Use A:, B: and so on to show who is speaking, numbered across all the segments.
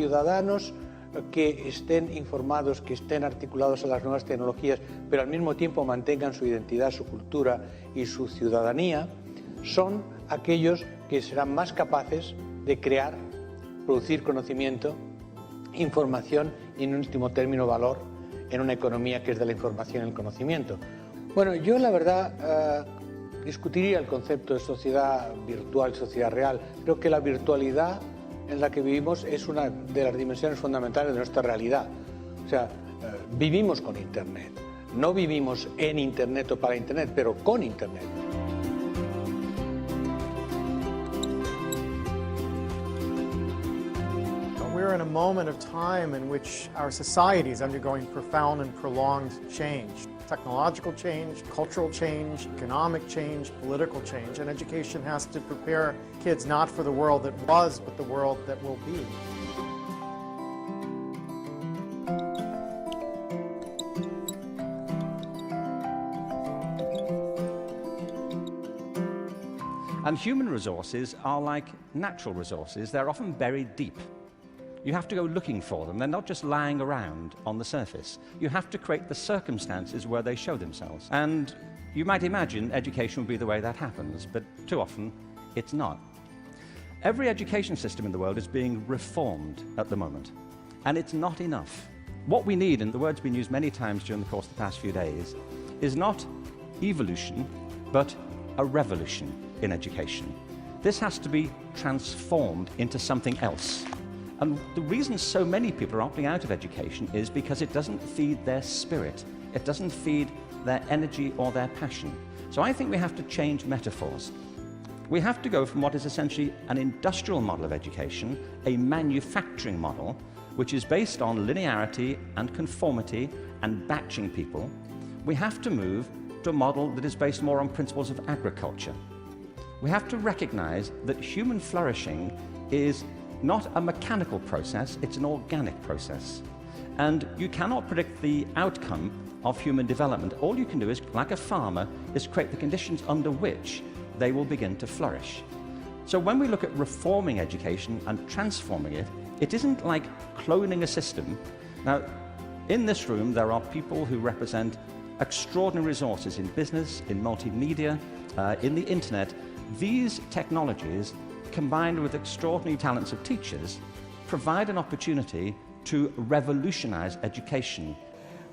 A: ciudadanos que estén informados, que estén articulados a las nuevas tecnologías, pero al mismo tiempo mantengan su identidad, su cultura y su ciudadanía, son aquellos que serán más capaces de crear, producir conocimiento, información y, en último término, valor en una economía que es de la información y el conocimiento. Bueno, yo la verdad discutiría el concepto de sociedad virtual, sociedad real. Creo que la virtualidad en la que vivimos es una de las dimensiones fundamentales de nuestra realidad. O sea, vivimos con Internet. No vivimos en Internet o para Internet, pero con Internet.
B: We're in a moment of time in which our society is undergoing profound and prolonged change. Technological change, cultural change, economic change, political change, and education has to prepare kids not for the world that was, but the world that will be.
C: And human resources are like natural resources. They're often buried deep. You have to go looking for them. They're not just lying around on the surface. You have to create the circumstances where they show themselves. And you might imagine education would be the way that happens, but too often it's not. Every education system in the world is being reformed at the moment, and it's not enough. What we need, and the word's been used many times during the course of the past few days, is not evolution, but a revolution in education. This has to be transformed into something else. And the reason so many people are opting out of education is because it doesn't feed their spirit. It doesn't feed their energy or their passion. So I think we have to change metaphors. We have to go from what is essentially an industrial model of education, a manufacturing model, which is based on linearity and conformity and batching people. We have to move to a model that is based more on principles of agriculture. We have to recognize that human flourishing is not a mechanical process, it's an organic process. And you cannot predict the outcome of human development. All you can do is, like a farmer, is create the conditions under which they will begin to flourish. So when we look at reforming education and transforming it, it isn't like cloning a system. Now, in this room, there are people who represent extraordinary resources in business, in multimedia, in the internet. These technologies, combined with extraordinary talents of teachers, provide an opportunity to revolutionize education.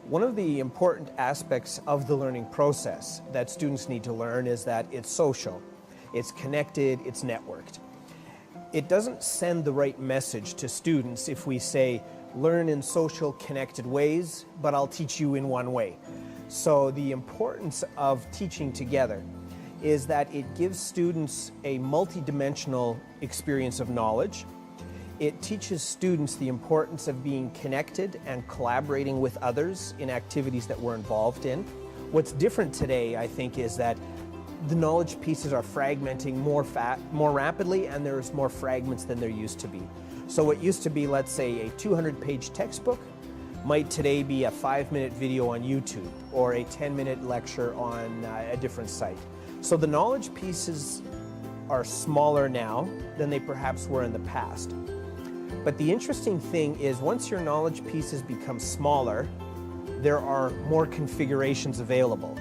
D: One of the important aspects of the learning process that students need to learn is that it's social, it's connected, it's networked. It doesn't send the right message to students if we say, learn in social, connected ways, but I'll teach you in one way. So the importance of teaching together is that it gives students a multidimensional experience of knowledge. It teaches students the importance of being connected and collaborating with others in activities that we're involved in. What's different today, I think, is that the knowledge pieces are fragmenting more rapidly, and there's more fragments than there used to be. So what used to be, let's say, a 200-page textbook might today be a 5-minute video on YouTube or a 10-minute lecture on a different site. So the knowledge pieces are smaller now than they perhaps were in the past. But the interesting thing is, once your knowledge pieces become smaller, there are more configurations available.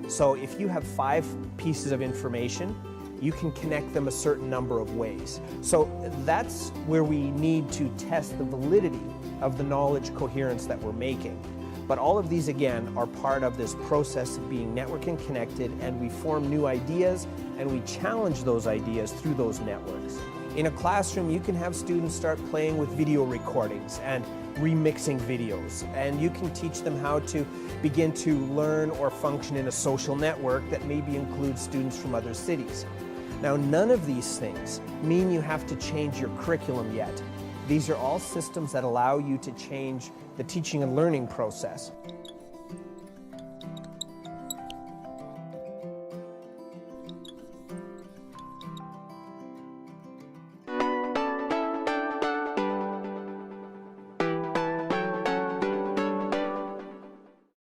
D: So if you have 5 pieces of information, you can connect them a certain number of ways. So that's where we need to test the validity of the knowledge coherence that we're making. But all of these, again, are part of this process of being network and connected, and we form new ideas, and we challenge those ideas through those networks. In a classroom, you can have students start playing with video recordings and remixing videos, and you can teach them how to begin to learn or function in a social network that maybe includes students from other cities. Now, none of these things mean you have to change your curriculum yet. These are all systems that allow you to change the teaching and learning process.